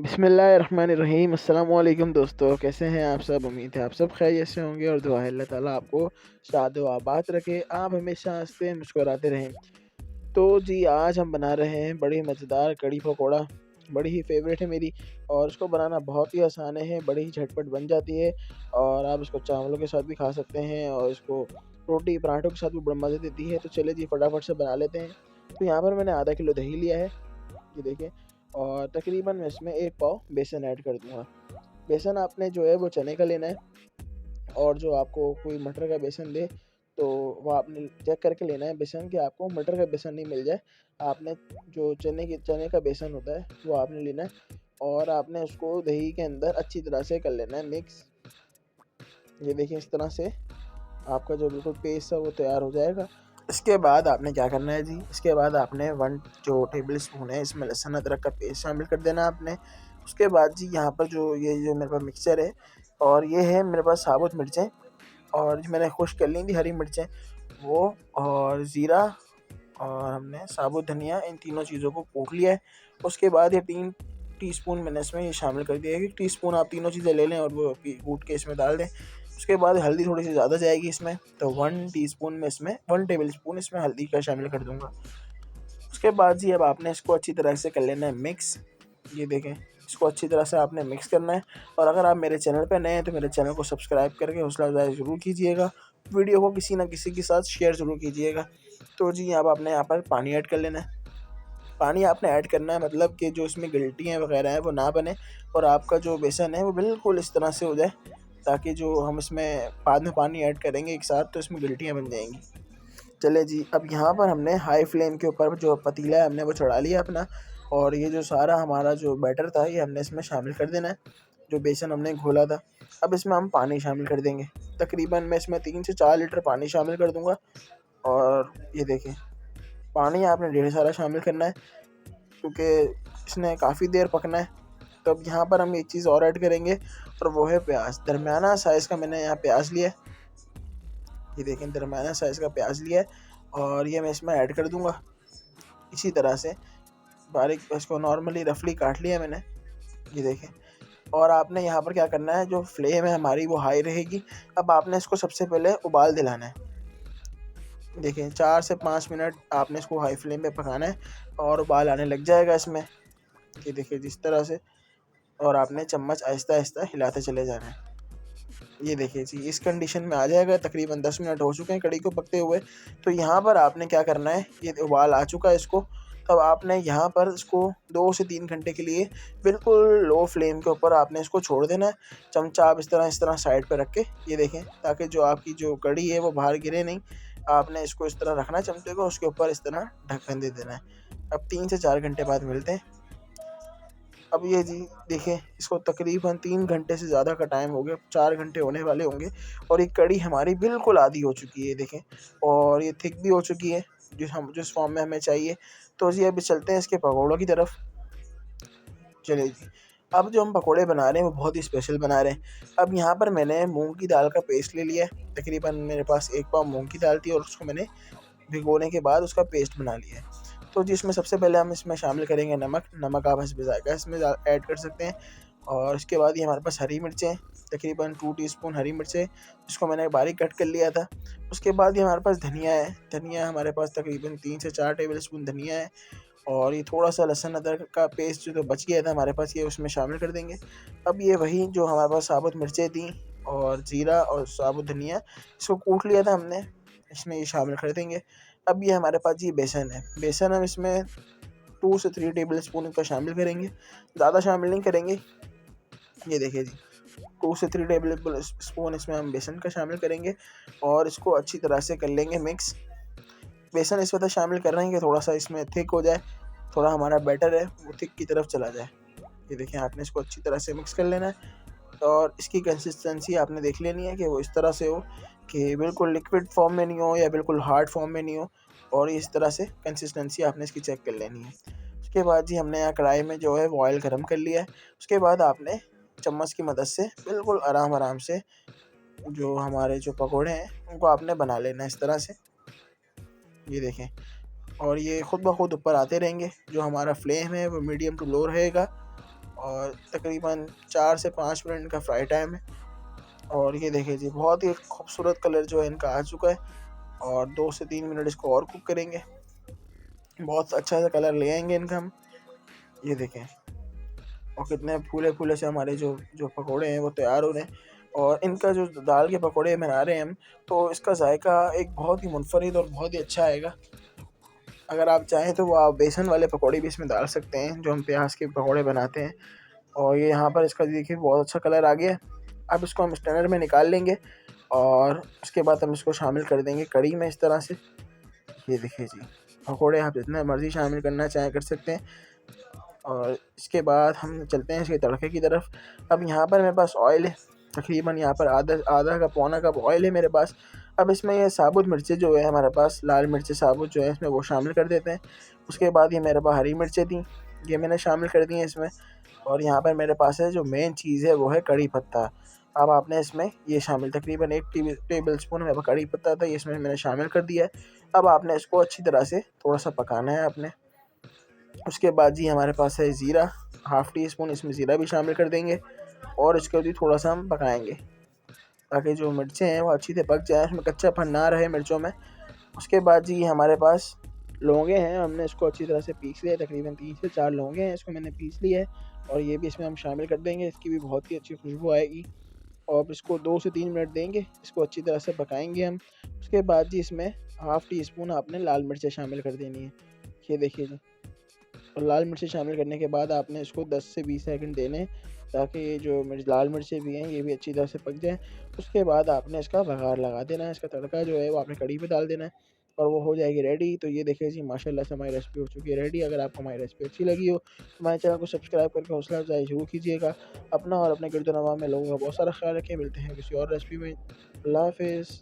बिस्मिल्लाहिर्रहमानिर्रहीम। अस्सलाम वालेकुम दोस्तों, कैसे हैं आप सब। उम्मीद है आप सब खैरियत से होंगे और दुआ है अल्लाह ताला आपको शाद व आबाद रखे, आप हमेशा हंसते मुस्कुराते रहें। तो जी आज हम बना रहे हैं बड़ी मज़ेदार कड़ी पकौड़ा। बड़ी ही फेवरेट है मेरी और इसको बनाना बहुत ही आसान है, बड़ी ही झटपट बन जाती है और आप इसको चावलों के साथ भी खा सकते हैं और इसको रोटी पराठों के साथ भी बड़ा मज़ा देती है। तो चलिए जी फटाफट से बना लेते हैं। तो यहाँ पर मैंने आधा किलो दही लिया है, ये देखिए, और तकरीबन मैं इसमें 1 पाव बेसन ऐड कर दूँगा। बेसन आपने जो है वो चने का लेना है और जो आपको कोई मटर का बेसन दे, तो वो आपने चेक करके लेना है बेसन कि आपको मटर का बेसन नहीं मिल जाए। आपने जो चने का बेसन होता है, वो आपने लेना है और आपने उसको दही के अंदर अच्छी तरह से कर लेना है मिक्स। ये देखिए इस तरह से आपका जो बिल्कुल पेस्ट है वो तैयार हो जाएगा। इसके बाद आपने क्या करना है जी, इसके बाद आपने 1 जो टेबल स्पून है इसमें लहसुन अदरक का पेस्ट शामिल कर देना आपने। उसके बाद जी यहाँ पर जो मेरे पास मिक्सचर है और ये है मेरे पास साबुत मिर्चें और जो मैंने खुश्क कर ली थी हरी मिर्चें वो, और ज़ीरा, और हमने साबुत धनिया, इन तीनों चीज़ों को कूट लिया है। उसके बाद ये 3 टीस्पून मैंने इसमें ये शामिल कर दिया है। 1 टीस्पून आप तीनों चीज़ें ले लें और वो कूट के इसमें डाल दें। उसके बाद हल्दी थोड़ी सी ज़्यादा जाएगी इसमें, तो 1 टीस्पून में इसमें 1 टेबल स्पून इसमें हल्दी का शामिल कर दूँगा। उसके बाद जी अब आपने इसको अच्छी तरह से कर लेना है मिक्स। ये देखें, इसको अच्छी तरह से आपने मिक्स करना है और अगर आप मेरे चैनल पे नए हैं तो मेरे चैनल को सब्सक्राइब करके हौसला अफ़ज़ाई ज़रूर कीजिएगा। वीडियो को किसी न किसी के साथ शेयर ज़रूर कीजिएगा। तो जी अब आपने यहाँ पर पानी ऐड कर लेना है। पानी आपने ऐड करना है मतलब कि जो इसमें गिल्टियाँ वग़ैरह हैं वो ना बने और आपका जो बेसन है वो बिल्कुल इस तरह से हो जाए, ताकि जो हम इसमें बाद में पानी ऐड करेंगे एक साथ तो इसमें गिल्टियाँ बन जाएँगी। चलिए जी, अब यहाँ पर हमने हाई फ्लेम के ऊपर जो पतीला है हमने वो चढ़ा लिया अपना और ये जो सारा हमारा जो बैटर था ये हमने इसमें शामिल कर देना है, जो बेसन हमने घोला था। अब इसमें हम पानी शामिल कर देंगे। तकरीबन मैं इसमें 3 से 4 लीटर पानी शामिल कर दूँगा और ये देखें, पानी आपने ढेर सारा शामिल करना है क्योंकि इसने काफ़ी देर पकना है। तो अब यहाँ पर हम एक चीज़ और ऐड करेंगे और वो है प्याज। दरमियाना साइज़ का मैंने यहाँ प्याज लिया है, ये देखें दरमियाना साइज़ का प्याज लिया है और ये मैं इसमें ऐड कर दूँगा। इसी तरह से बारीक इसको नॉर्मली रफली काट लिया मैंने, ये देखें। और आपने यहाँ पर क्या करना है, जो फ्लेम है हमारी वो हाई रहेगी। अब आपने इसको सबसे पहले उबाल दिलाना है। देखें 4 से 5 मिनट आपने इसको हाई फ्लेम पे पकाना है और उबाल आने लग जाएगा इसमें, ये देखिए जिस तरह से, और आपने चम्मच आहिस्ता-आहिस्ता हिलाते चले जाना है। ये देखिए जी इस कंडीशन में आ जाएगा। तकरीबन 10 मिनट हो चुके हैं कढ़ी को पकते हुए। तो यहाँ पर आपने क्या करना है, ये उबाल आ चुका है इसको, तब आपने यहाँ पर इसको 2 से 3 घंटे के लिए बिल्कुल लो फ्लेम के ऊपर आपने इसको छोड़ देना है। चमचा आप इस तरह साइड पे रख के, ये देखें, ताकि जो आपकी जो कढ़ी है वो बाहर गिरे नहीं। आपने इसको इस तरह रखना है चमचे को, उसके ऊपर इस तरह ढक्कन दे देना है। अब 3 से 4 घंटे बाद मिलते हैं। अब ये जी देखें, इसको तकरीबन 3 घंटे से ज़्यादा का टाइम हो गया, 4 घंटे होने वाले होंगे और ये कढ़ी हमारी बिल्कुल आधी हो चुकी है देखें, और ये थिक भी हो चुकी है जिस फॉर्म में हमें चाहिए। तो जी अभी चलते हैं इसके पकौड़ों की तरफ। चलिए जी, अब जो हम पकौड़े बना रहे हैं वो बहुत ही स्पेशल बना रहे हैं। अब यहाँ पर मैंने मूँग की दाल का पेस्ट ले लिया है। तकरीबन मेरे पास 1 पाव मूँग की दाल थी और उसको मैंने भिगोने के बाद उसका पेस्ट बना लिया है। तो जिसमें सबसे पहले हम इसमें शामिल करेंगे नमक। नमक आप हस्ब ज़ायक़ा इसमें ऐड कर सकते हैं और इसके बाद ये हमारे पास हरी मिर्चें, तकरीबन 2 टीस्पून हरी मिर्चें, जिसको मैंने बारीक कट कर लिया था। उसके बाद ये हमारे पास धनिया है। धनिया हमारे पास तकरीबन 3 से 4 टेबल स्पून धनिया है और ये थोड़ा-सा लहसुन अदरक का पेस्ट जो बच गया था हमारे पास, ये उसमें शामिल कर देंगे। अब ये वही जो हमारे पास साबुत मिर्चें थी और ज़ीरा और साबुत धनिया, इसको कूट लिया था हमने, इसमें ये शामिल कर देंगे। अब ये हमारे पास ये बेसन है। बेसन हम इसमें 2 से 3 टेबल स्पून इसका शामिल करेंगे, ज़्यादा शामिल नहीं करेंगे। ये देखिए जी 2 से 3 टेबल स्पून इसमें हम बेसन का शामिल करेंगे और इसको अच्छी तरह से कर लेंगे मिक्स। बेसन इस वजह शामिल कर रहे हैं कि थोड़ा-सा इसमें थिक हो जाए, थोड़ा हमारा बैटर है वो थिक की तरफ चला जाए। ये देखिए आपने इसको अच्छी तरह से मिक्स कर लेना है और इसकी कंसिस्टेंसी आपने देख लेनी है कि वो इस तरह से हो कि बिल्कुल लिक्विड फॉर्म में नहीं हो या बिल्कुल हार्ड फॉर्म में नहीं हो, और इस तरह से कंसिस्टेंसी आपने इसकी चेक कर लेनी है। उसके बाद जी हमने यहाँ कढ़ाई में जो है वो ऑयल गरम कर लिया है। उसके बाद आपने चम्मच की मदद से बिल्कुल आराम-आराम से जो हमारे जो पकौड़े हैं उनको आपने बना लेना है इस तरह से। ये देखें, और ये खुद ब खुद ऊपर आते रहेंगे। जो हमारा फ्लेम है वो मीडियम टू लो रहेगा और तकरीबन 4 से 5 मिनट इनका फ्राई टाइम है। और ये देखिए जी, बहुत ही खूबसूरत कलर जो है इनका आ चुका है, और 2 से 3 मिनट इसको और कुक करेंगे। बहुत अच्छा सा कलर ले आएंगे इनका हम। ये देखें, और कितने फूले फूले से हमारे जो जो पकोड़े हैं वो तैयार हो रहे हैं। और इनका जो दाल के पकोड़े बना रहे हैं हम, तो इसका जायका एक बहुत ही मुनफरिद और बहुत ही अच्छा आएगा। अगर आप चाहें तो वो आप बेसन वाले पकोड़े भी इसमें डाल सकते हैं, जो हम प्याज के पकोड़े बनाते हैं। और ये यहाँ पर इसका देखिए बहुत अच्छा कलर आ गया है। अब इसको हम स्टैंडर में निकाल लेंगे, और उसके बाद हम इसको शामिल कर देंगे कढ़ी में इस तरह से। ये देखिए जी, पकोड़े आप जितना मर्ज़ी शामिल करना चाहें कर सकते हैं। और इसके बाद हम चलते हैं इसके तड़के की तरफ। अब यहाँ पर मेरे पास ऑयल है, तकरीबन यहाँ पर आधा आधा कप पौना कप ऑयल है मेरे पास। अब इसमें ये साबुत मिर्चें जो है हमारे पास, लाल मिर्चें साबुत जो है इसमें वो शामिल कर देते हैं। उसके बाद ये मेरे पास हरी मिर्चें थी, ये मैंने शामिल कर दी हैं इसमें। और यहाँ पर मेरे पास है जो मेन चीज़ है वो है कड़ी पत्ता। अब आपने इसमें ये शामिल तकरीबन 1 टेबल स्पून मेरे पास कड़ी पत्ता था, ये इसमें मैंने शामिल कर दिया है। अब आपने इसको अच्छी तरह से थोड़ा सा पकाना है आपने। उसके बाद जी हमारे पास है ज़ीरा, हाफ़ टी स्पून इसमें ज़ीरा भी शामिल कर देंगे, और इसको भी थोड़ा सा हम पकाएंगे ताकि जो मिर्चें हैं वो अच्छी से पक जाए, उसमें कच्चापन ना रहे मिर्चों में। उसके बाद जी हमारे पास लौंगे हैं, हमने इसको अच्छी तरह से पीस लिया है, तकरीबन 3 से 4 लौंगे हैं, इसको मैंने पीस लिया है। और ये भी इसमें हम शामिल कर देंगे, इसकी भी बहुत ही अच्छी खुशबू आएगी। और अब इसको 2 से 3 मिनट देंगे, इसको अच्छी तरह से पकाएंगे हम। उसके बाद जी इसमें हाफ़ टी स्पून आपने लाल मिर्चें शामिल कर देनी है। ये देखिए जी, और लाल मिर्ची शामिल करने के बाद आपने इसको 10 से 20 सेकंड देने हैं, ताकि ये जो लाल मिर्चें भी हैं ये भी अच्छी तरह से पक जाएँ। उसके बाद आपने इसका बघार लगा देना है, इसका तड़का जो है वो आपने कढ़ी पे डाल देना है, और वो हो जाएगी रेडी। तो ये देखिए जी, माशाल्लाह से हमारी रेसिपी हो चुकी है रेडी। अगर आपको हमारी रेसिपी अच्छी लगी हो तो हमारे चैनल को सब्सक्राइब करके हौसला अफ़ज़ाई ज़रूर कीजिएगा। अपना और अपने गिरद-ओ-नवाह में लोगों का बहुत सारा ख़्याल रखें। मिलते हैं किसी और रेसिपी में। अल्लाह हाफ़िज़।